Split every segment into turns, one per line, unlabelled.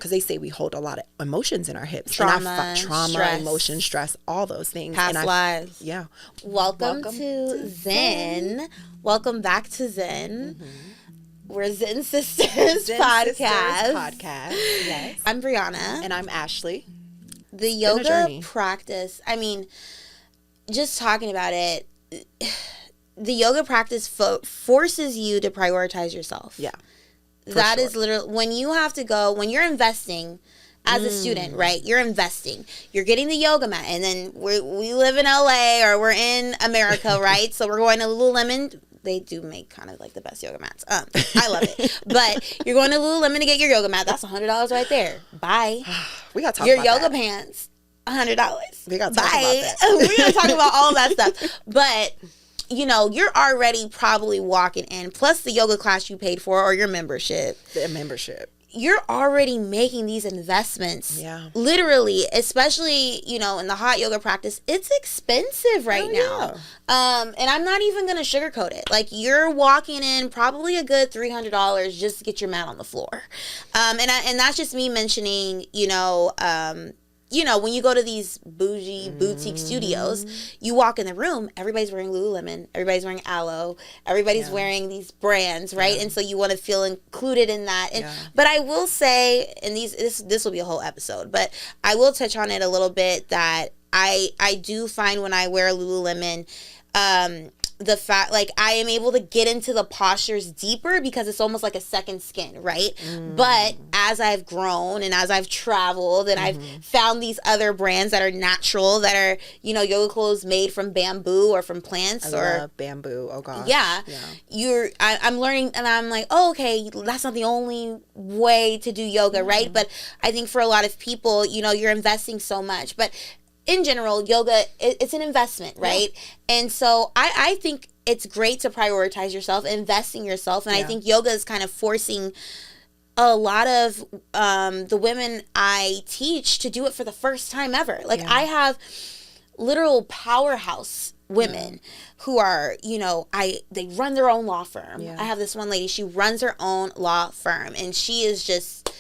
because they say we hold a lot of emotions in our hips.
Trauma, stress.
Emotion, stress, all those things.
Past lives.
Yeah.
Welcome to Zen. Welcome back to Zen. We're Zen Sisters podcast.
Yes.
I'm Brianna.
And I'm Ashley.
The yoga practice, I mean, just talking about it, the yoga practice forces you to prioritize yourself.
Yeah.
That is literally, when you have to go, when you're investing as a student, right? You're investing. You're getting the yoga mat. And then we live in LA or we're in America, right? So we're going to Lululemon. They do make kind of like the best yoga mats. I love it. But you're going to Lululemon to get your yoga mat. That's $100 right there. Bye.
We got to talk
your
about
yoga
that.
Pants, $100.
We got to talk about that.
We're going to talk about all of that stuff. But, you know, you're already probably walking in, plus the yoga class you paid for or your membership.
The membership. You're
already making these investments.
Yeah.
Literally, especially, you know, in the hot yoga practice, it's expensive right now. Yeah. And I'm not even going to sugarcoat it. Like, you're walking in probably a good $300 just to get your mat on the floor. And that's just me mentioning, when you go to these bougie boutique studios, you walk in the room, everybody's wearing Lululemon, everybody's wearing Aloe, everybody's wearing these brands, right? And so you want to feel included in that. And but I will say, and this will be a whole episode, but I will touch on it a little bit, that I do find when I wear Lululemon, the fact, like, I am able to get into the postures deeper because it's almost like a second skin, right? But as I've grown and as I've traveled and I've found these other brands that are natural, that are, yoga clothes made from bamboo or from plants.
I love bamboo. Oh, God.
Yeah. I'm learning, and I'm like, oh, okay, that's not the only way to do yoga, right? But I think for a lot of people, you're investing so much. But in general, yoga, it's an investment, right? Yeah. And so I think it's great to prioritize yourself, invest in yourself. And I think yoga is kind of forcing a lot of the women I teach to do it for the first time ever. Like, I have literal powerhouse women who are, they run their own law firm. I have this one lady, she runs her own law firm, and she is just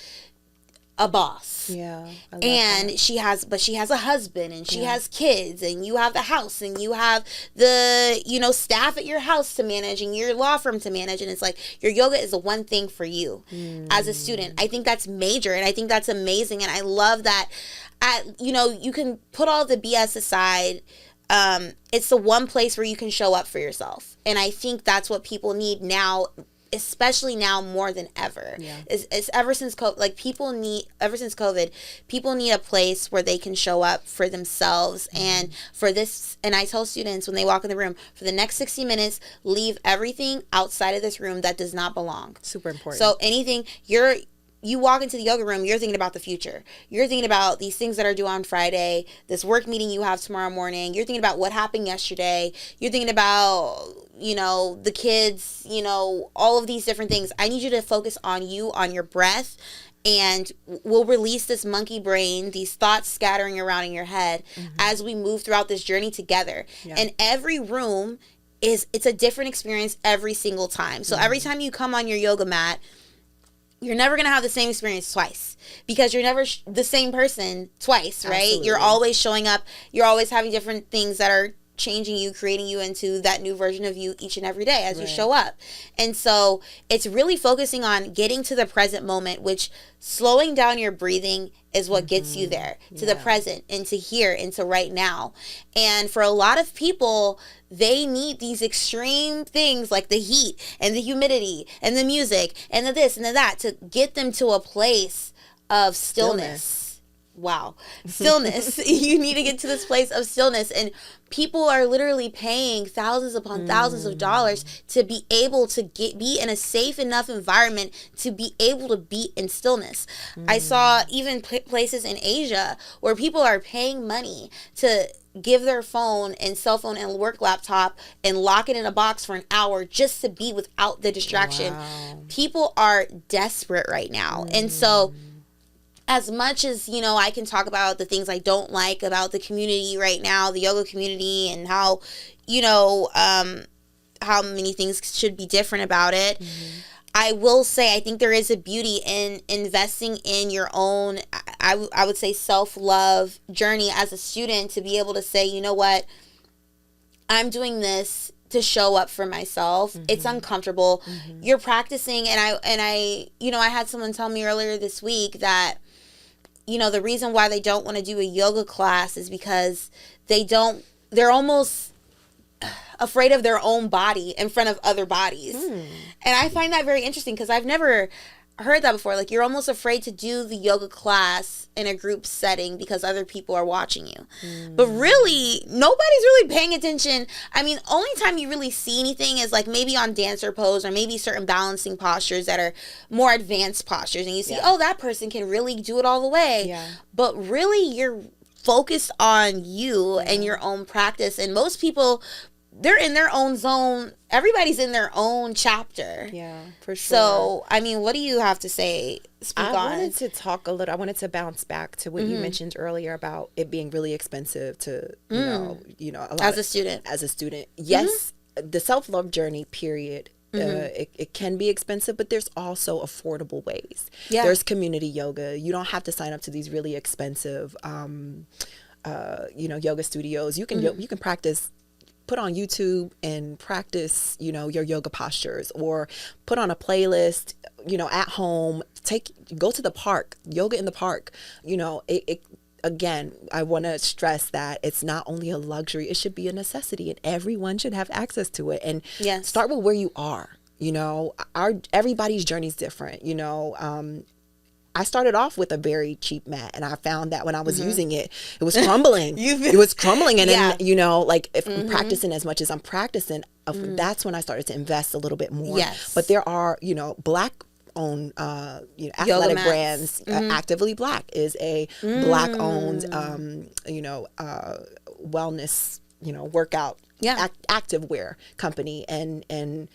a boss. And she has a husband, and she has kids, and you have the house, and you have the, staff at your house to manage and your law firm to manage. And it's like, your yoga is the one thing for you as a student. I think that's major, and I think that's amazing. And I love that, you can put all the BS aside. It's the one place where you can show up for yourself. And I think that's what people need now, especially now more than ever. It's ever since COVID, ever since COVID, people need a place where they can show up for themselves. And for this, and I tell students when they walk in the room, for the next 60 minutes, leave everything outside of this room that does not belong.
Super important.
So anything, you walk into the yoga room, you're thinking about the future. You're thinking about these things that are due on Friday, this work meeting you have tomorrow morning. You're thinking about what happened yesterday. You're thinking about, the kids, all of these different things. I need you to focus on you, on your breath, and we'll release this monkey brain, these thoughts scattering around in your head as we move throughout this journey together. And every room it's a different experience every single time. So every time you come on your yoga mat, you're never going to have the same experience twice, because you're never the same person twice, right? Absolutely. You're always showing up. You're always having different things that are changing you, creating you into that new version of you each and every day as you show up. And so it's really focusing on getting to the present moment, which slowing down your breathing is what gets you there, to the present, and to here, and to right now. And for a lot of people, they need these extreme things like the heat and the humidity and the music and the this and the that to get them to a place of stillness. Wow. Stillness. You need to get to this place of stillness. And people are literally paying thousands upon thousands of dollars to be able to be in a safe enough environment to be able to be in stillness. I saw even places in Asia where people are paying money to give their phone and cell phone and work laptop and lock it in a box for an hour just to be without the distraction. People are desperate right now. And so as much as, I can talk about the things I don't like about the community right now, the yoga community, and how, how many things should be different about it. I will say, I think there is a beauty in investing in your own, I would say, self-love journey as a student, to be able to say, you know what, I'm doing this to show up for myself. It's uncomfortable. You're practicing, and I I had someone tell me earlier this week that, the reason why they don't want to do a yoga class is because they're almost afraid of their own body in front of other bodies. And I find that very interesting, because I've never heard that before. Like, you're almost afraid to do the yoga class in a group setting because other people are watching you. But really, nobody's really paying attention. I mean, only time you really see anything is like maybe on dancer pose, or maybe certain balancing postures that are more advanced postures, and you see, oh, that person can really do it all the way. But really, you're focused on you and your own practice. And most people, they're in their own zone. Everybody's in their own chapter.
Yeah, for sure.
So, I mean, what do you have to say?
I wanted to talk a little. I wanted to bounce back to what you mentioned earlier about it being really expensive to, a lot
as a student.
Yes, the self-love journey, period. It can be expensive, but there's also affordable ways. There's community yoga. You don't have to sign up to these really expensive, yoga studios. You can practice. Put on YouTube and practice, your yoga postures, or put on a playlist, at home. Go to the park, yoga in the park. Again, I want to stress that it's not only a luxury, it should be a necessity, and everyone should have access to it. And start with where you are. Everybody's journey is different. I started off with a very cheap mat, and I found that when I was using it, it was crumbling. It was crumbling. And then, if I'm practicing as much as I'm practicing, that's when I started to invest a little bit more. But there are, Black owned athletic brands. Actively Black is a Black owned wellness workout active wear company, and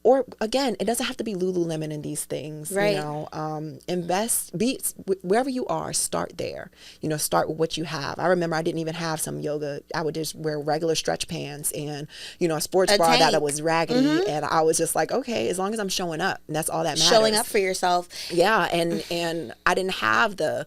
or again, it doesn't have to be Lululemon in these things,
right?
Invest, wherever you are, start there. Start with what you have. I remember I didn't even have some yoga. I would just wear regular stretch pants and, a sports bra that was raggedy. And I was just like, okay, as long as I'm showing up, and that's all that matters.
Showing up for yourself.
Yeah. And I didn't have the,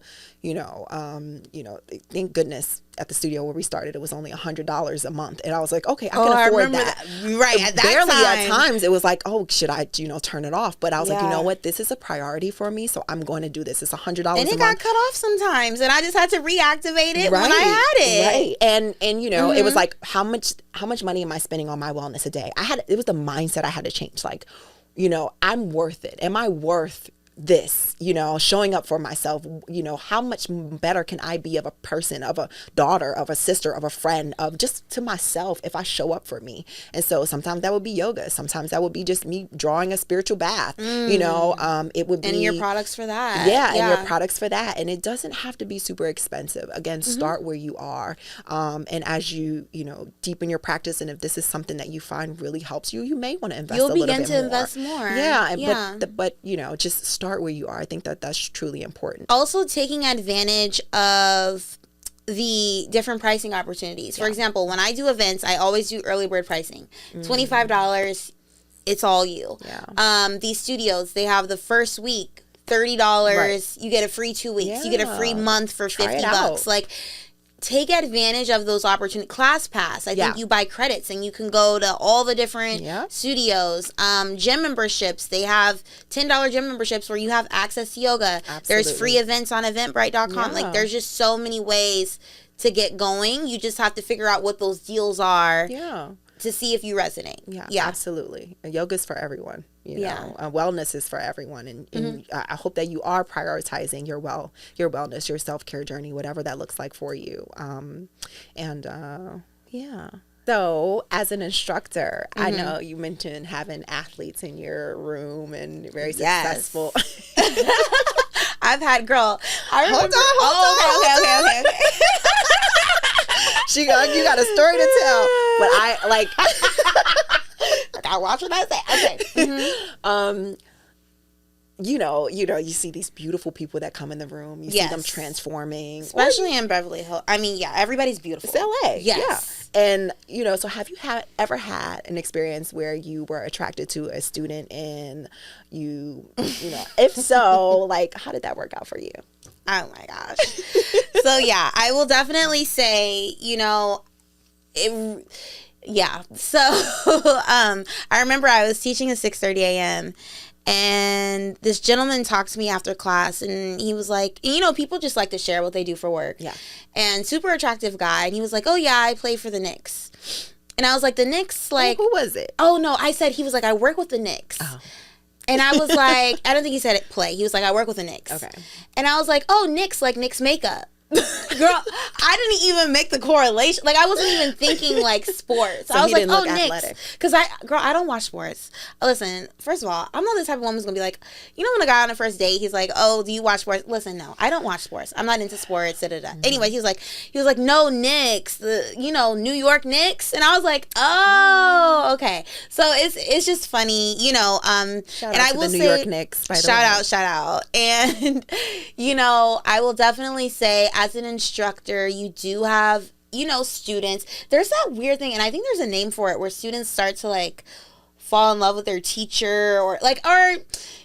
thank goodness at the studio where we started, it was only $100 a month. And I was like, okay, I can afford that.
Right. At that
Barely
time.
At times it was like, oh, should I, turn it off? But I was like, you know what? This is a priority for me. So I'm going to do this. It's $100 a month.
And it got cut off sometimes. And I just had to reactivate it when I had it.
Right. And it was like, how much money am I spending on my wellness a day? It was the mindset I had to change. Like, I'm worth it. Am I worth this, showing up for myself? How much better can I be of a person, of a daughter, of a sister, of a friend, of just to myself if I show up for me? And so sometimes that would be yoga. Sometimes that would be just me drawing a spiritual bath. It would be.
And your products for that.
Yeah, and your products for that. And it doesn't have to be super expensive. Again, start where you are. And as you, deepen your practice, and if this is something that you find really helps you, you may want to invest a little bit more.
You'll begin to invest more.
Yeah. But just start where you are. I think that's truly important.
Also, taking advantage of the different pricing opportunities. For example, when I do events, I always do early bird pricing. $25, it's all you. These studios, they have the first week, $30. Right. You get a free 2 weeks. You get a free month for $50. Like, take advantage of those opportunities. Class Pass. I think you buy credits and you can go to all the different studios. Gym memberships. They have $10 gym memberships where you have access to yoga. Absolutely. There's free events on eventbrite.com. Like, there's just so many ways to get going. You just have to figure out what those deals are to see if you resonate. Yeah.
Absolutely. Yoga's for everyone. Wellness is for everyone, and I hope that you are prioritizing your wellness, your self-care journey, whatever that looks like for you. So as an instructor, I know you mentioned having athletes in your room and very successful.
I've had, girl.
Hold on. Okay. You got a story to tell, but I like. I watch what I say. Okay. you see these beautiful people that come in the room. You see them
Yes.
transforming.
Especially in Beverly Hills. I mean, yeah, everybody's beautiful.
It's LA.
Yes.
Yeah. And, so have you ever had an experience where you were attracted to a student and if so, like, how did that work out for you?
Oh my gosh. So yeah, I will definitely say, yeah. So I remember I was teaching at 6:30 a.m. and this gentleman talked to me after class, and he was like, people just like to share what they do for work.
Yeah.
And super attractive guy, and he was like, oh yeah, I play for the Knicks. And I was like, the Knicks, like,
who was it?
Oh no, he was like, I work with the Knicks.
Oh.
And I was like, I don't think he said it play. He was like, I work with the Knicks.
Okay.
And I was like, oh, Knicks, like Knicks makeup. Girl, I didn't even make the correlation. Like, I wasn't even thinking like sports.
So
I was
he
like,
didn't
oh,
look athletic.
Knicks. Because I don't watch sports. Listen, first of all, I'm not the type of woman who's going to be like, when a guy on a first date, he's like, oh, do you watch sports? Listen, no, I don't watch sports. I'm not into sports,
Mm-hmm.
Anyway, he was like, no, Knicks, New York Knicks. And I was like, oh, okay. So it's just funny,
Shout
and
out
I
to
will
the New
say,
York Knicks, by the way.
shout out. And, I will definitely say, as an instructor, you do have, students. There's that weird thing, and I think there's a name for it, where students start to like fall in love with their teacher, or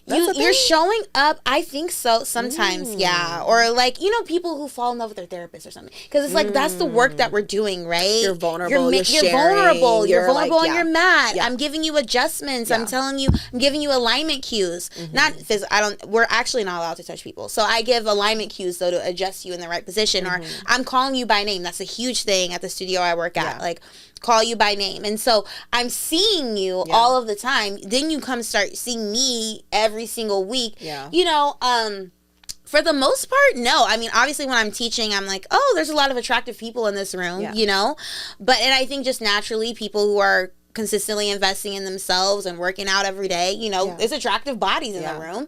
you're showing up. I think so sometimes. Yeah. Or like, people who fall in love with their therapist or something, because it's like, that's the work that we're doing, right?
You're vulnerable, you're
vulnerable,
sharing,
and
yeah.
you're mad.
Yeah.
I'm giving you adjustments.
Yeah.
I'm giving you alignment cues. Not we're actually not allowed to touch people, so I give alignment cues though to adjust you in the right position. Or I'm calling you by name. That's a huge thing at the studio I work at.
Yeah.
Like, call you by name. And so I'm seeing you all of the time. Then you come start seeing me every single week.
Yeah.
For the most part, no. I mean, obviously when I'm teaching, I'm like, oh, there's a lot of attractive people in this room, But, and I think just naturally people who are consistently investing in themselves and working out every day, there's attractive bodies in the room.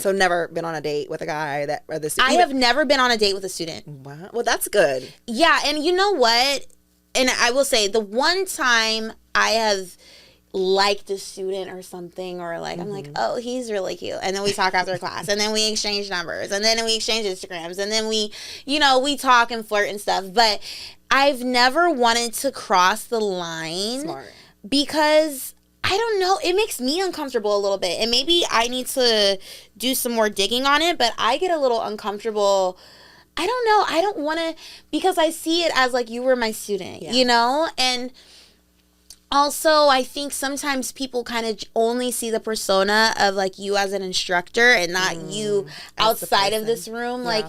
So never been on a date with a guy
I have never been on a date with a student.
Wow. Well, that's good.
Yeah. And you know what? And I will say, the one time I have liked a student or something, or like, I'm like, oh, he's really cute. And then we talk after class, and then we exchange numbers, and then we exchange Instagrams, and then we talk and flirt and stuff. But I've never wanted to cross the line.
Smart.
Because I don't know, it makes me uncomfortable a little bit. And maybe I need to do some more digging on it, but I get a little uncomfortable. I don't know. I don't want to, because I see it as like, you were my student, And also, I think sometimes people kind of only see the persona of like you as an instructor and not you outside of this room. Yeah. Like,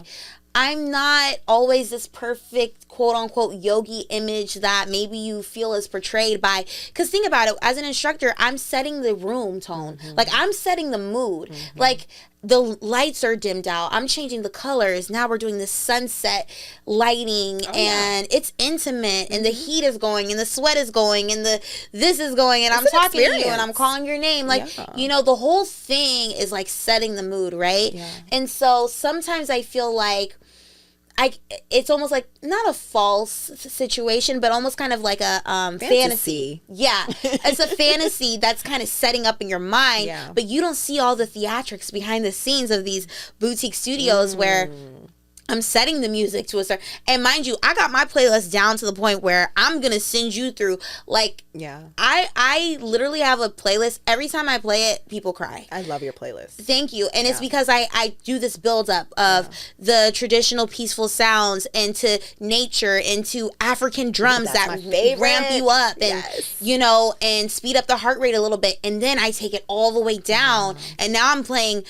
I'm not always this perfect, quote unquote, yogi image that maybe you feel is portrayed by. Because think about it, as an instructor, I'm setting the room tone. Like, I'm setting the mood. Like, the lights are dimmed out. I'm changing the colors. Now we're doing this sunset lighting, and it's intimate, and the heat is going, and the sweat is going, and this is going, and I'm talking to you, and I'm calling your name. Like, the whole thing is like setting the mood, right? Yeah. And so sometimes I feel like it's almost like not a false situation, but almost kind of like a fantasy. Yeah. It's a fantasy that's kind of setting up in your mind, but you don't see all the theatrics behind the scenes of these boutique studios where I'm setting the music to a certain, and mind you, I got my playlist down to the point where I'm gonna send you through, like, I literally have a playlist. Every time I play it, people cry.
I love your playlist.
Thank you. And it's because I do this build up of the traditional peaceful sounds into nature, into African drums that ramp you up and and speed up the heart rate a little bit, and then I take it all the way down, and now I'm playing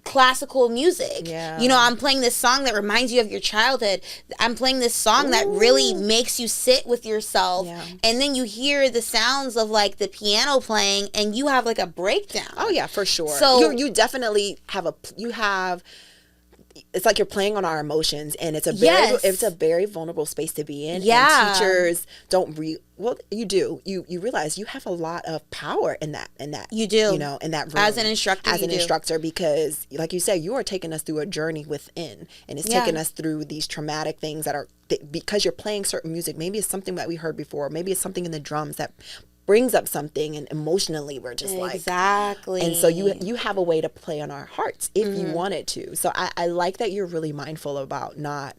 classical music. I'm playing this song that reminds you of your childhood. I'm playing this song that really makes you sit with yourself, and then you hear the sounds of like the piano playing, and you have like a breakdown.
Oh yeah, for sure.
So
you definitely have it's like you're playing on our emotions, and it's a very vulnerable space to be in.
Yeah.
And teachers don't you do. You realize you have a lot of power in that.
You do.
In that room.
As an instructor,
because like you said, you are taking us through a journey within, and it's taking us through these traumatic things that are, because you're playing certain music. Maybe it's something that we heard before. Maybe it's something in the drums that brings up something, and emotionally we're just like,
exactly.
and so you have a way to play on our hearts if you wanted to. So I like that you're really mindful about not,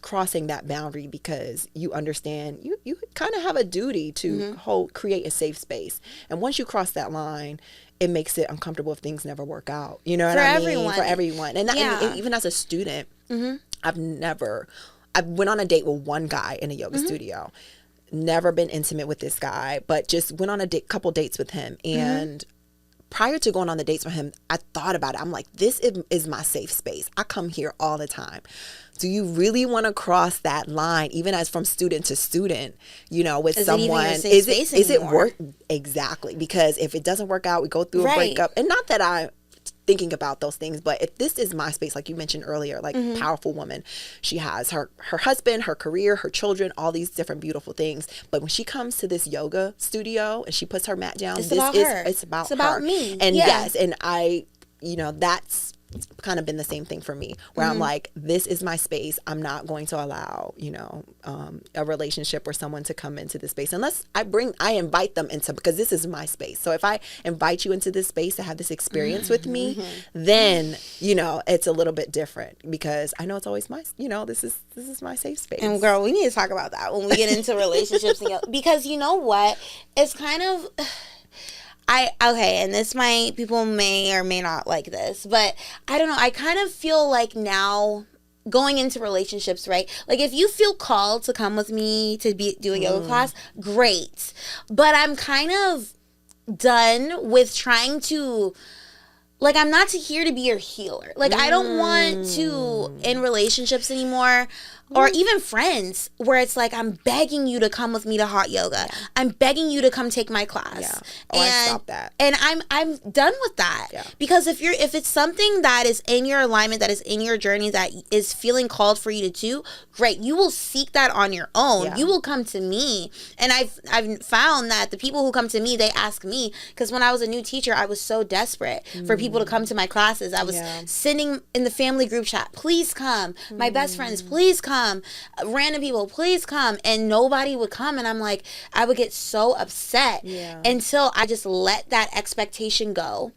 crossing that boundary, because you understand you kind of have a duty to create a safe space. And once you cross that line, it makes it uncomfortable if things never work out. You know what I mean? For everyone. And, and even as a student, I went on a date with one guy in a yoga studio. Never been intimate with this guy, but just went on a couple dates with him. And prior to going on the dates with him, I thought about it. I'm like, this is my safe space. I come here all the time. Do you really want to cross that line, even as from student to student, with someone? Is it work? Exactly. Because if it doesn't work out, we go through a breakup. And not that I'm thinking about those things, but if this is my space, like you mentioned earlier, like powerful woman, she has her husband, her career, her children, all these different beautiful things. But when she comes to this yoga studio and she puts her mat down, it's about me. And yes, and that's kind of been the same thing for me, where I'm like, this is my space. I'm not going to allow, a relationship or someone to come into this space unless I invite them into, because this is my space. So if I invite you into this space to have this experience with me, then, it's a little bit different, because I know it's always my, this is my safe space.
And girl, we need to talk about that when we get into relationships, because you know what? It's kind of, and people may or may not like this, but I don't know. I kind of feel like now going into relationships, right? Like if you feel called to come with me to do a yoga class, great. But I'm kind of done with trying to, like, I'm not here to be your healer. Like, I don't want to, in relationships anymore, or even friends, where it's like, I'm begging you to come with me to hot yoga. Yeah. I'm begging you to come take my class.
Yeah. I stop that.
And I'm done with that. Yeah. Because if it's something that is in your alignment, that is in your journey, that is feeling called for you to do, great. You will seek that on your own. Yeah. You will come to me. And I've found that the people who come to me, they ask me, because when I was a new teacher, I was so desperate for people to come to my classes. I was sending in the family group chat, please come. My best friends, please come. Random people, please come. And nobody would come. And I'm like, I would get so upset until I just let that expectation go.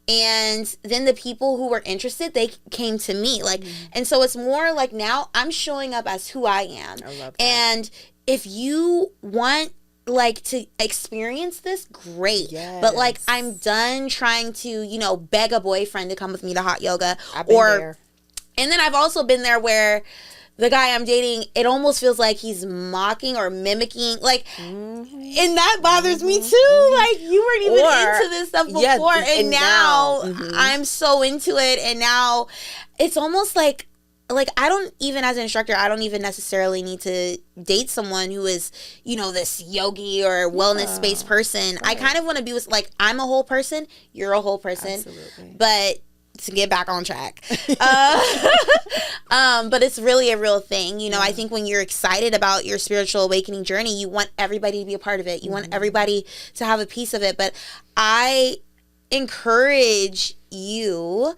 And then the people who were interested, they came to me. Like, and so it's more like now I'm showing up as who I am.
I love that.
And if you want to experience this, great.
Yes.
But I'm done trying to, beg a boyfriend to come with me to hot yoga.
I've been there.
And then I've also been there where the guy I'm dating, it almost feels like he's mocking or mimicking, and that bothers me too. Like, you weren't even into this stuff before, and now I'm so into it, and now it's almost like I don't even, as an instructor, I don't even necessarily need to date someone who is, this yogi or wellness space person. Right. I kind of want to be with, I'm a whole person, you're a whole person.
Absolutely.
But to get back on track. But it's really a real thing. I think when you're excited about your spiritual awakening journey, you want everybody to be a part of it. You want everybody to have a piece of it. But I encourage you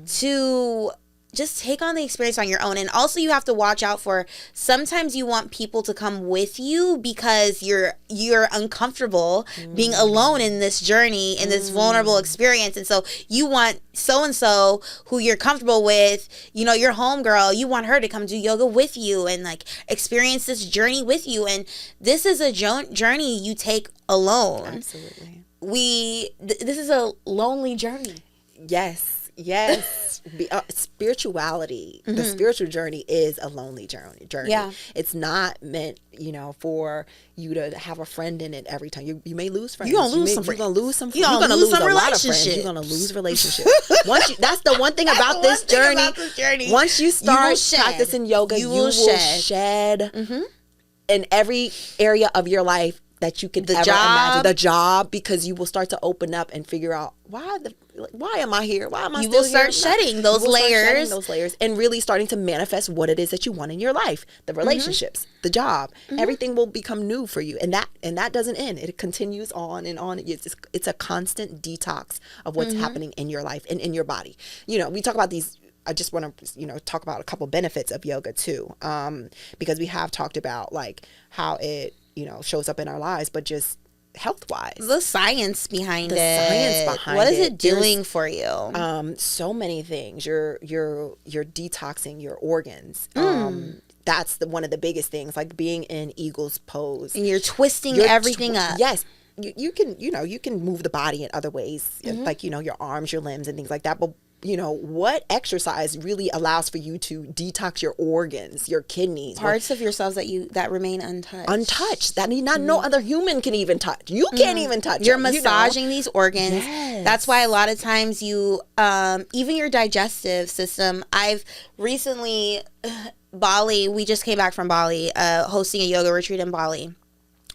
to just take on the experience on your own. And also you have to watch out for, sometimes you want people to come with you because you're uncomfortable being alone in this journey, in this vulnerable experience. And so you want so-and-so who you're comfortable with, your homegirl, you want her to come do yoga with you and experience this journey with you. And this is a journey you take alone.
Absolutely.
This is a lonely journey.
Yes. Spirituality, the spiritual journey is a lonely journey. Yeah. It's not meant, for you to have a friend in it every time. You may lose friends.
You're going to lose some friends.
You're going to lose some friends. You're going to lose a lot of friends. You're going to lose relationships. That's the one thing about this journey. Once you start practicing yoga, you will shed in every area of your life that you could imagine. The job, because you will start to open up and figure out why am I here? Why am I still here?
You will start shedding those layers
and really starting to manifest what it is that you want in your life. The relationships, the job, everything will become new for you. And that doesn't end. It continues on and on. It's a constant detox of what's happening in your life and in your body. We talk about these. I just want to, talk about a couple benefits of yoga too, because we have talked about how it, shows up in our lives, but just health-wise.
The science behind it.
Science behind
what is
it.
it doing for you?
So many things. You're detoxing your organs. That's one of the biggest things, like being in eagle's pose.
And you're twisting everything up.
Yes. You can move the body in other ways, like, your arms, your limbs and things like that. But what exercise really allows for you to detox your organs, your kidneys,
parts of yourselves that remain untouched,
that no other human can even touch. You can't even touch.
You're massaging these organs.
Yes.
That's why a lot of times you even your digestive system. I've recently Bali, we just came back from Bali, hosting a yoga retreat in Bali,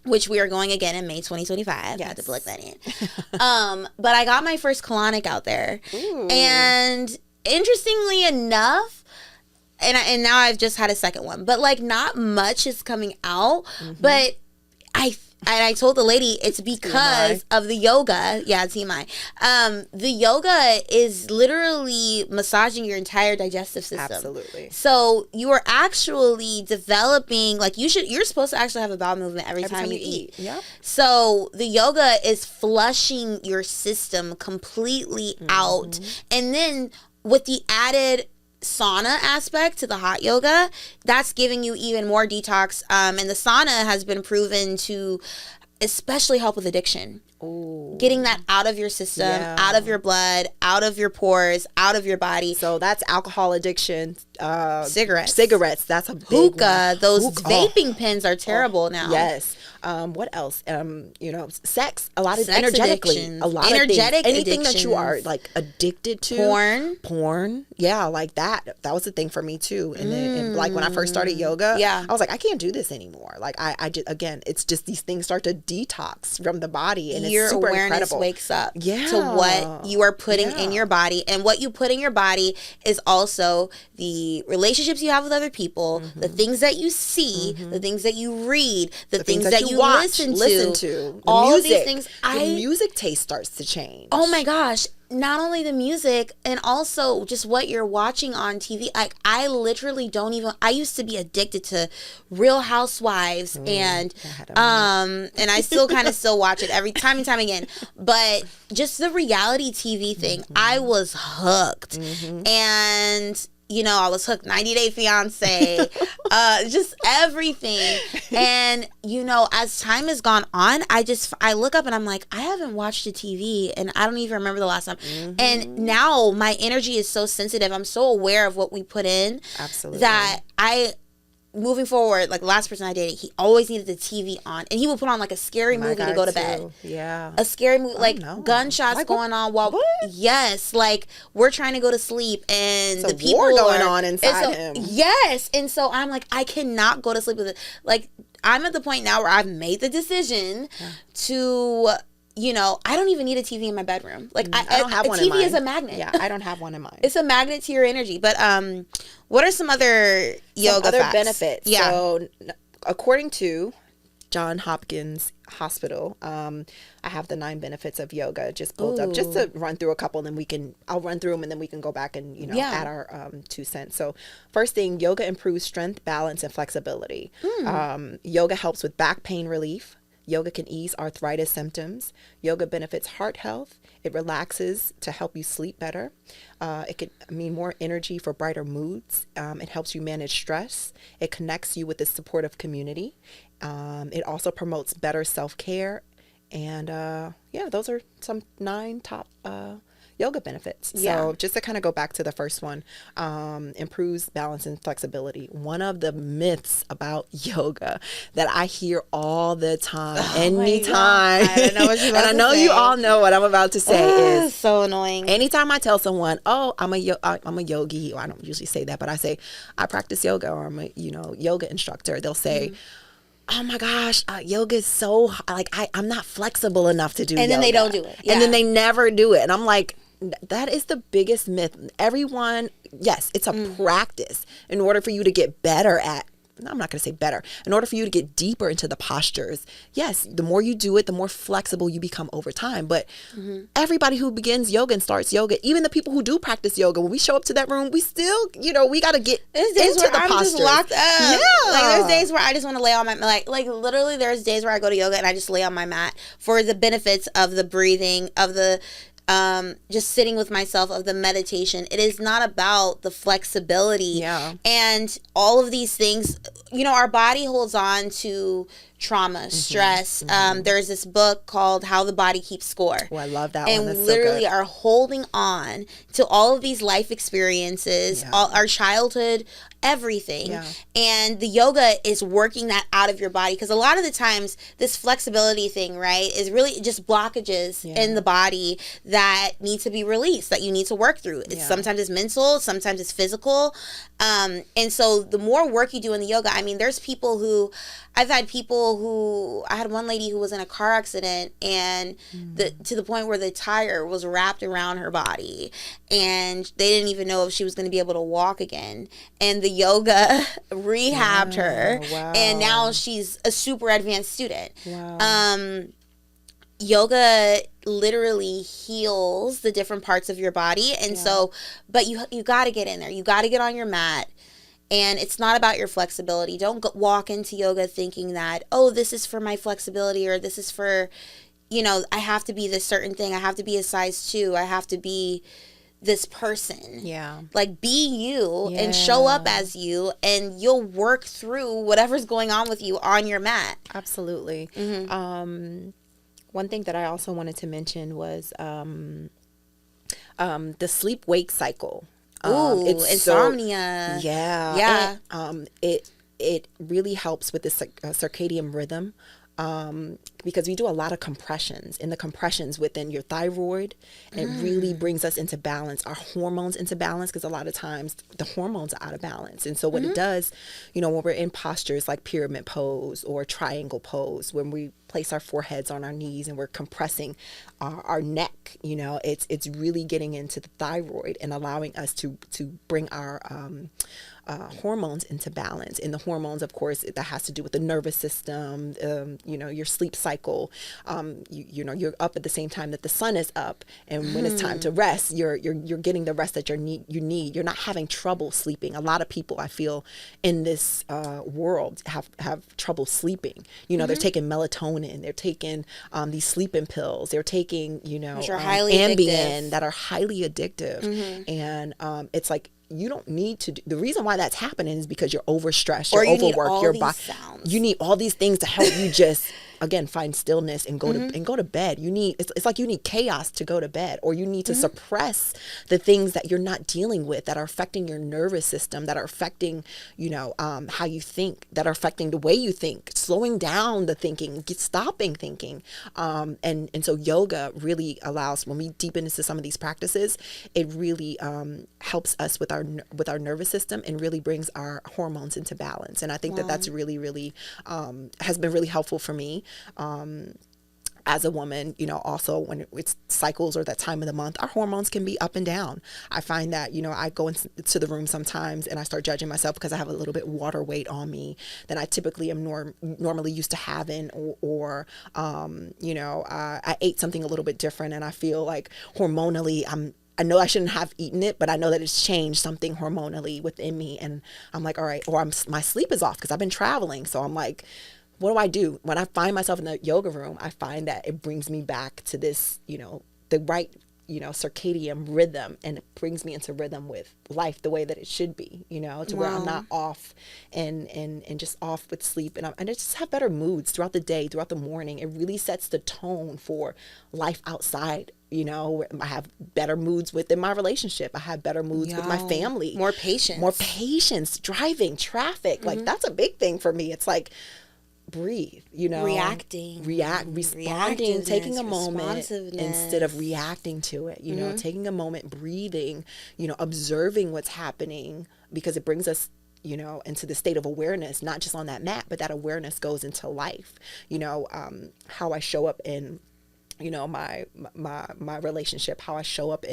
which we are going again in May 2025. I had to plug that in. But I got my first colonic out there. Ooh. And interestingly enough, and now I've just had a second one, but like not much is coming out. But I told the lady it's because of the yoga. Yeah, TMI. The yoga is literally massaging your entire digestive system.
Absolutely.
So you are actually developing, like you're supposed to actually have a bowel movement every time you eat.
Yeah.
So the yoga is flushing your system completely out. And then with the added sauna aspect to the hot yoga, that's giving you even more detox, and the sauna has been proven to especially help with addiction. Ooh. Getting that out of your system, out of your blood, out of your pores, out of your body.
So that's alcohol addiction.
Cigarettes.
That's a big
hookah.
one.
Those vaping pens are terrible now.
Yes. What else? Sex. A lot of
sex
energetically.
Addictions.
A lot
energetic
of things. Anything that you are like addicted to.
Porn.
Yeah, like that. That was a thing for me too. And then, like when I first started yoga, I was like, I can't do this anymore. Like I just, again, it's just these things start to detox from the body, and
your
it's super
awareness
incredible.
Wakes up to what you are putting in your body, and what you put in your body is also the relationships you have with other people, the things that you see, the things that you read, the things that you
watch,
listen to.
All
music, of these things.
The music taste starts to change.
Oh my gosh. Not only the music, and also just what you're watching on TV. Like I literally don't even. I used to be addicted to Real Housewives, and I still kind of still watch it every time and time again. But just the reality TV thing, I was hooked, and I was hooked. 90 Day Fiance, just everything. And, as time has gone on, I look up and I'm like, I haven't watched a TV and I don't even remember the last time. And now my energy is so sensitive. I'm so aware of what we put in.
Absolutely.
That moving forward, like the last person I dated, he always needed the TV on, and he would put on like a scary movie to go to bed.
Yeah,
a scary movie, like gunshots going on while yes, like we're trying to go to sleep, and the people
war going on inside him.
Yes, and so I'm like, I cannot go to sleep with it. Like I'm at the point now where I've made the decision to. I don't even need a TV in my bedroom. Like I don't have one. A TV is a magnet.
Yeah, I don't have one in mine.
It's a magnet to your energy. But what are some other yoga facts?
Benefits? Yeah. So according to Johns Hopkins Hospital, I have the 9 benefits of yoga just pulled up, just to run through a couple, and then I'll run through them, and then we can go back and add our 2 cents. So first thing, yoga improves strength, balance, and flexibility. Yoga helps with back pain relief. Yoga can ease arthritis symptoms. Yoga benefits heart health. It relaxes to help you sleep better. It could mean more energy for brighter moods. It helps you manage stress. It connects you with a supportive community. It also promotes better self-care. And those are some 9 top yoga benefits. So just to kind of go back to the first one, improves balance and flexibility. One of the myths about yoga that I hear all the time, anytime,
I don't know what you're about
and I know you all know what I'm about to say is
so annoying.
Anytime I tell someone, "Oh, I'm a yogi," or I don't usually say that, but I say I practice yoga, or I'm a yoga instructor, they'll say, oh my gosh, yoga is so I'm not flexible enough to do yoga.
And then they don't do it.
And then they never do it. And I'm like, that is the biggest myth. Everyone, yes, it's a practice in order for you to get better at I'm not going to say better, in order for you to get deeper into the postures, yes, the more you do it, the more flexible you become over time. But everybody who begins yoga and starts yoga, even the people who do practice yoga, when we show up to that room, we still, we got to get
there's days
into
where
the
I'm
postures.
just locked up.
Yeah.
Like there's days where I just want to lay on my, like literally there's days where I go to yoga and I just lay on my mat for the benefits of the breathing, of the just sitting with myself, of the meditation. It is not about the flexibility and all of these things. Our body holds on to trauma, stress. There's this book called How the Body Keeps Score.
Oh, I love that
and
one. That's
literally
so good.
are holding on to all of these life experiences, all our childhood, everything. And the yoga is working that out of your body, because a lot of the times this flexibility thing, right, is really just blockages in the body that need to be released, that you need to work through. Sometimes it's mental, sometimes it's physical. And so the more work you do in the yoga, I mean, there's people who, I had one lady who was in a car accident, and to the point where the tire was wrapped around her body, and they didn't even know if she was going to be able to walk again. And the yoga rehabbed her, and now she's a super advanced student. Yoga literally heals the different parts of your body, and so, but you got to get in there. You got to get on your mat. And it's not about your flexibility. Don't walk into yoga thinking that, oh, this is for my flexibility, or this is for, I have to be this certain thing. I have to be a size 2. I have to be this person. Like, be you and show up as you, and you'll work through whatever's going on with you on your mat.
Absolutely. One thing that I also wanted to mention was the sleep-wake cycle.
It's insomnia.
It really helps with the circadian rhythm, because we do a lot of compressions, and the compressions within your thyroid, and it really brings us into balance, our hormones into balance, because a lot of times the hormones are out of balance. And so what it does, when we're in postures like pyramid pose or triangle pose, when we place our foreheads on our knees and we're compressing our neck, it's really getting into the thyroid and allowing us to bring our hormones into balance. And the hormones, of course, that has to do with the nervous system, your sleep cycle. You're up at the same time that the sun is up, and when it's time to rest, you're getting the rest that you need. You're not having trouble sleeping. A lot of people, I feel, in this world have trouble sleeping. They're taking melatonin, they're taking these sleeping pills, they're taking Ambien that are highly addictive, and it's like, you don't need to do. The reason why that's happening is because you're overstressed, you're overworked, your body. You need all these things to help you just again find stillness and go to bed. It's like you need chaos to go to bed, or you need to suppress the things that you're not dealing with, that are affecting your nervous system, that are affecting how you think, that are affecting the way you think, slowing down the thinking, stopping thinking, and so yoga really allows, when we deepen into some of these practices, it really helps us with our nervous system and really brings our hormones into balance. And I think that that's really, really has been really helpful for me. As a woman, also when it's cycles or that time of the month, our hormones can be up and down. I find that, I go into the room sometimes and I start judging myself because I have a little bit water weight on me than I typically am normally used to having, or I ate something a little bit different, and I feel like hormonally I know I shouldn't have eaten it, but I know that it's changed something hormonally within me. And I'm like, all right, or my sleep is off because I've been traveling. So I'm like, what do I do? When I find myself in the yoga room, I find that it brings me back to this, the right, circadian rhythm, and it brings me into rhythm with life the way that it should be, to where I'm not off and just off with sleep. And I just have better moods throughout the day, throughout the morning. It really sets the tone for life outside. I have better moods within my relationship. I have better moods with my family.
More patience,
driving, traffic. Like, that's a big thing for me. It's like, breathe, responding, taking a moment instead of reacting to it, taking a moment, breathing, observing what's happening, because it brings us into the state of awareness, not just on that mat, but that awareness goes into life. How I show up in my relationship, how I show up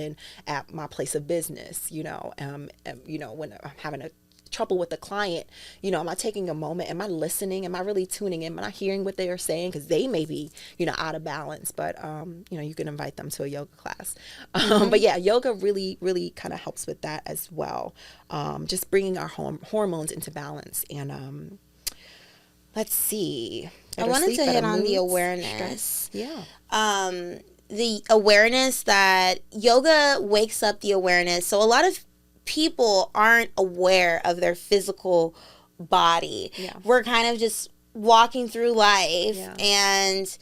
at my place of business, when I'm having a trouble with the client, am I taking a moment? Am I listening? Am I really tuning in? Am I hearing what they are saying? Because they may be, out of balance, but, you can invite them to a yoga class. But yeah, yoga really, really kind of helps with that as well. Just bringing our hormones into balance. And let's see.
I wanted to hit on the awareness. Yeah. The awareness that yoga wakes up the awareness. So a lot of people aren't aware of their physical body. Yeah. We're kind of just walking through life and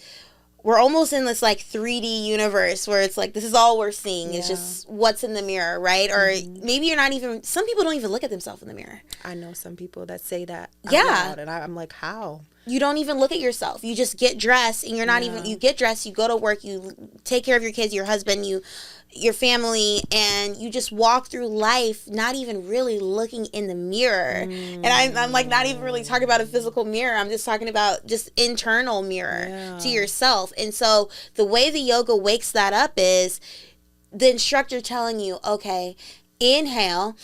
we're almost in this like 3D universe where it's like this is all we're seeing. It's just what's in the mirror, right? Or maybe you're not even, some people don't even look at themselves in the mirror.
I know some people that say that out loud, and I'm like, how?
You don't even look at yourself. You just get dressed and you're not even, you get dressed, you go to work, you take care of your kids, your husband, your family, and you just walk through life not even really looking in the mirror. And I'm like not even really talking about a physical mirror. I'm just talking about just internal mirror to yourself. And so the way the yoga wakes that up is the instructor telling you, okay, inhale,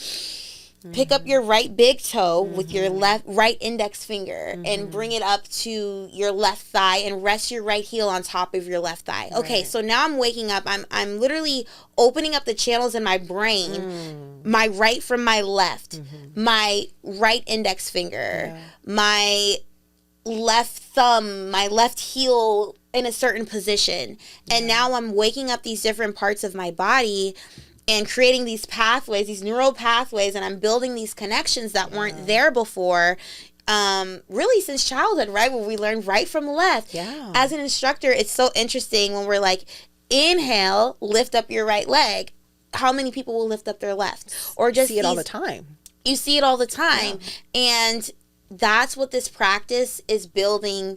pick up your right big toe with your right index finger and bring it up to your left thigh and rest your right heel on top of your left thigh. Okay, so now I'm waking up. I'm literally opening up the channels in my brain, my right from my left, my right index finger, my left thumb, my left heel in a certain position. And now I'm waking up these different parts of my body and creating these pathways, these neural pathways, and I'm building these connections that weren't there before, really since childhood, right? Where we learn right from left. Yeah. As an instructor, it's so interesting when we're like, inhale, lift up your right leg. How many people will lift up their left? Or just
see it all the time.
You see it all the time. Yeah. And that's what this practice is building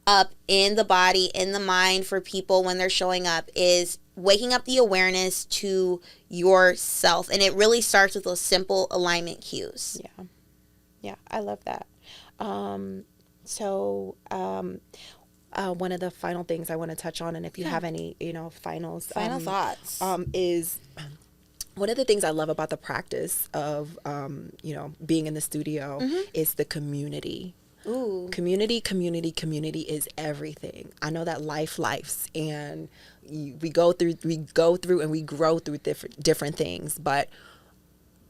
up in the body, in the mind for people when they're showing up, is waking up the awareness to yourself. And it really starts with those simple alignment cues.
Yeah, I love that. So one of the final things I want to touch on, and if you have any, final
thoughts,
is one of the things I love about the practice of, being in the studio is the community. Ooh. Community is everything. I know that lives, and we go through and we grow through different things, but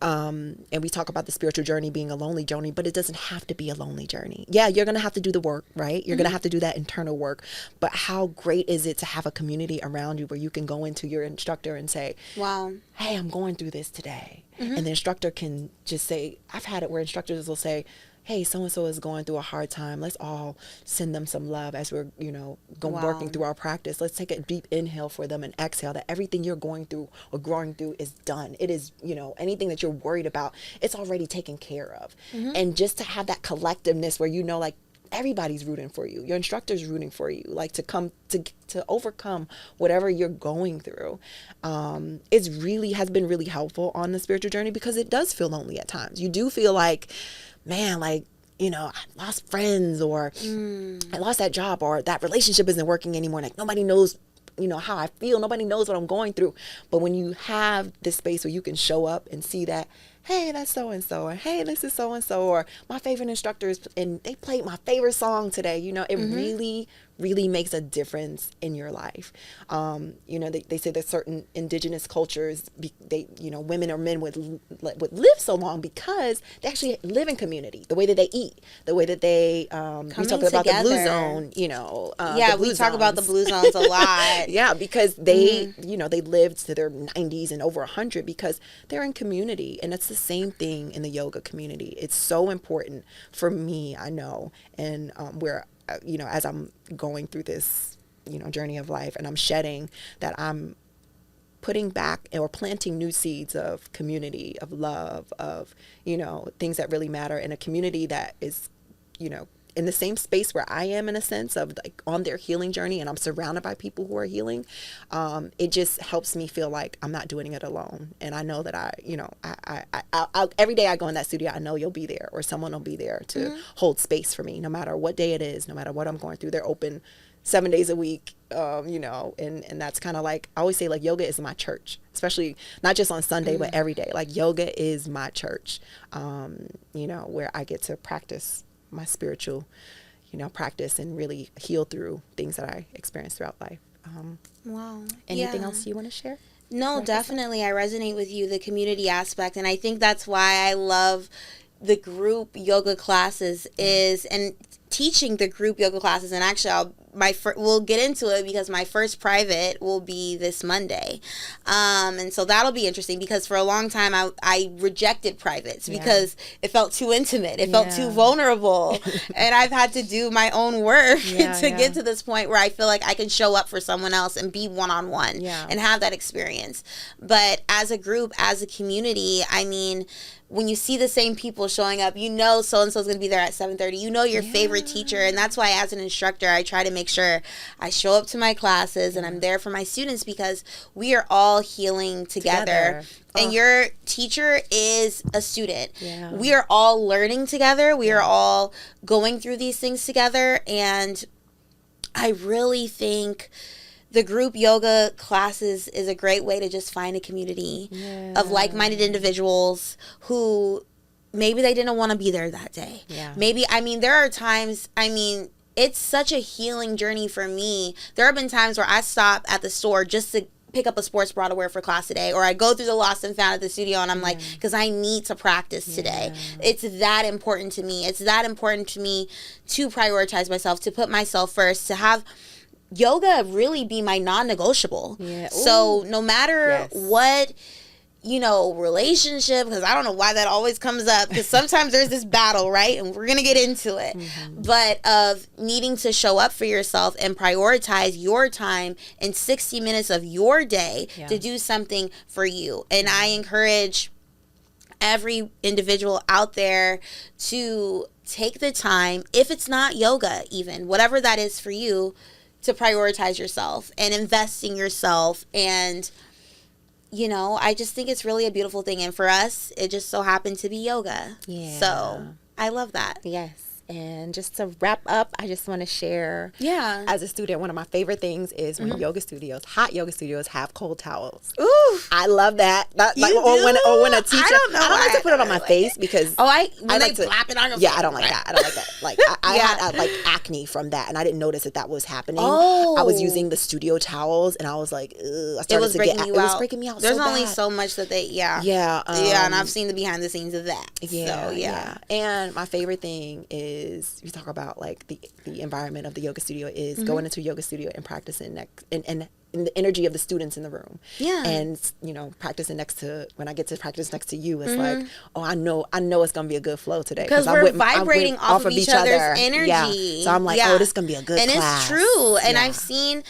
and we talk about the spiritual journey being a lonely journey, but it doesn't have to be a lonely journey. Yeah, you're going to have to do the work, right? You're going to have to do that internal work, but how great is it to have a community around you where you can go into your instructor and say, wow, hey, I'm going through this today. And the instructor can just say, I've had it where instructors will say, hey, so-and-so is going through a hard time. Let's all send them some love as we're, working through our practice. Let's take a deep inhale for them and exhale that everything you're going through or growing through is done. It is, anything that you're worried about, it's already taken care of. And just to have that collectiveness where, like, everybody's rooting for you. Your instructor's rooting for you, like to come to overcome whatever you're going through. Has been really helpful on the spiritual journey because it does feel lonely at times. You do feel like, man, like, I lost friends, or I lost that job, or that relationship isn't working anymore. Like nobody knows, how I feel. Nobody knows what I'm going through. But when you have this space where you can show up and see that, hey, that's so-and-so, or hey, this is so-and-so, or my favorite instructors, and they played my favorite song today, it really, really makes a difference in your life. They say that certain indigenous cultures, women or men would live so long because they actually live in community. The way that they eat, the way that they, we talk about the blue zone,
we talk about the blue zones a lot.
Yeah, because they, they lived to their 90s and over 100 because they're in community. And it's the same thing in the yoga community. It's so important for me, I know, and where, as I'm going through this, journey of life, and I'm shedding, that I'm putting back or planting new seeds of community, of love, of, things that really matter, in a community that is, in the same space where I am, in a sense of like on their healing journey, and I'm surrounded by people who are healing, it just helps me feel like I'm not doing it alone. And I know that I every day I go in that studio, I know you'll be there, or someone will be there to hold space for me, no matter what day it is, no matter what I'm going through. They're open 7 days a week, and that's kind of like, I always say, like, yoga is my church, especially not just on Sunday, but every day. Like, yoga is my church, where I get to practice my spiritual, practice and really heal through things that I experience throughout life.
Wow.
Anything else you want to share?
No, definitely. I resonate with you, the community aspect. And I think that's why I love the group yoga classes and teaching the group yoga classes. And actually, we'll get into it because my first private will be this Monday. And so that'll be interesting, because for a long time I rejected privates because it felt too intimate. It felt too vulnerable. And I've had to do my own work to get to this point where I feel like I can show up for someone else and be one-on-one and have that experience. But as a group, as a community, I mean, when you see the same people showing up, so-and-so is going to be there at 7:30. Your favorite teacher. And that's why, as an instructor, I try to make sure I show up to my classes and I'm there for my students, because we are all healing together. And your teacher is a student. We are all learning together. We are all going through these things together. And I really think the group yoga classes is a great way to just find a community of like-minded individuals who maybe they didn't want to be there that day. Maybe, there are times, it's such a healing journey for me. There have been times where I stop at the store just to pick up a sports bra to wear for class today, or I go through the lost and found at the studio and I'm like, because I need to practice today. It's that important to me. It's that important to me to prioritize myself, to put myself first, to have yoga really be my non-negotiable. So no matter what, relationship, because I don't know why that always comes up, because sometimes there's this battle, right? And we're going to get into it. But of needing to show up for yourself and prioritize your time in 60 minutes of your day to do something for you. And I encourage every individual out there to take the time, if it's not yoga even, whatever that is for you, to prioritize yourself and invest in yourself. And, I just think it's really a beautiful thing. And for us, it just so happened to be yoga. So I love that.
And just to wrap up, I just want to share, as a student, one of my favorite things is when hot yoga studios have cold towels.
Ooh,
I love that. Or when a teacher, I don't like to put it on my face because
I like to slap it on your face.
I don't like that. I don't like that. Like I had like acne from that, and I didn't notice that was happening. I was using the studio towels, and I was like, ugh,
it was breaking me out. There's
so
only
bad.
so much that they, and I've seen the behind the scenes of that.
And my favorite thing is, you talk about like the environment of the yoga studio is going into a yoga studio and practicing and the energy of the students in the room. And practicing when I get to practice next to you, it's like, I know it's gonna be a good flow today,
because we're vibrating off of each other's energy.
So I'm like, this is gonna be a good class.
It's true. And I've seen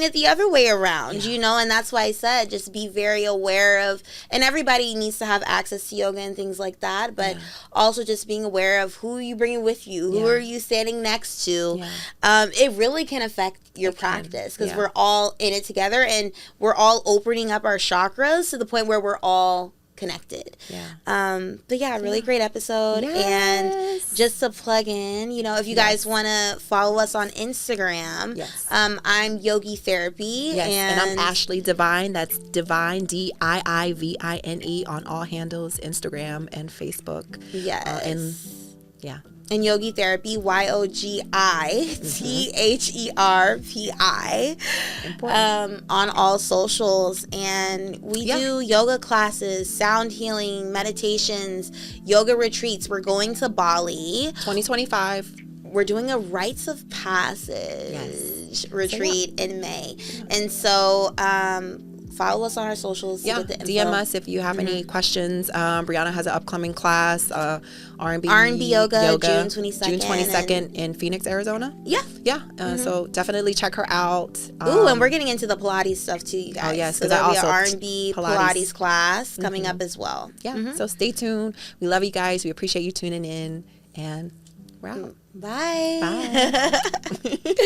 it the other way around, and that's why I said just be very aware of, and everybody needs to have access to yoga and things like that, but also just being aware of who you bring with you, who are you standing next to. It really can affect your practice, because we're all in it together, and we're all opening up our chakras to the point where we're all connected. Really great episode. And just to plug in, if you guys want to follow us on Instagram, I'm Yogi Therapy,
and I'm Ashley Divine. That's Divine, DIIVINE, on all handles, Instagram and Facebook.
And Yogi Therapy, YOGITHERPI, on all socials. And we do yoga classes, sound healing, meditations, yoga retreats. We're going to Bali
2025.
We're doing a rites of passage retreat in May. And so follow us on our socials to get the info.
DM us if you have any questions. Brianna has an upcoming class, R&B
yoga, June 22nd
in Phoenix, Arizona. So definitely check her out.
And we're getting into the Pilates stuff too, you guys.
Because I also
R&B Pilates class coming up as well.
So stay tuned. We love you guys. We appreciate you tuning in, and we're out.
Bye.
Bye.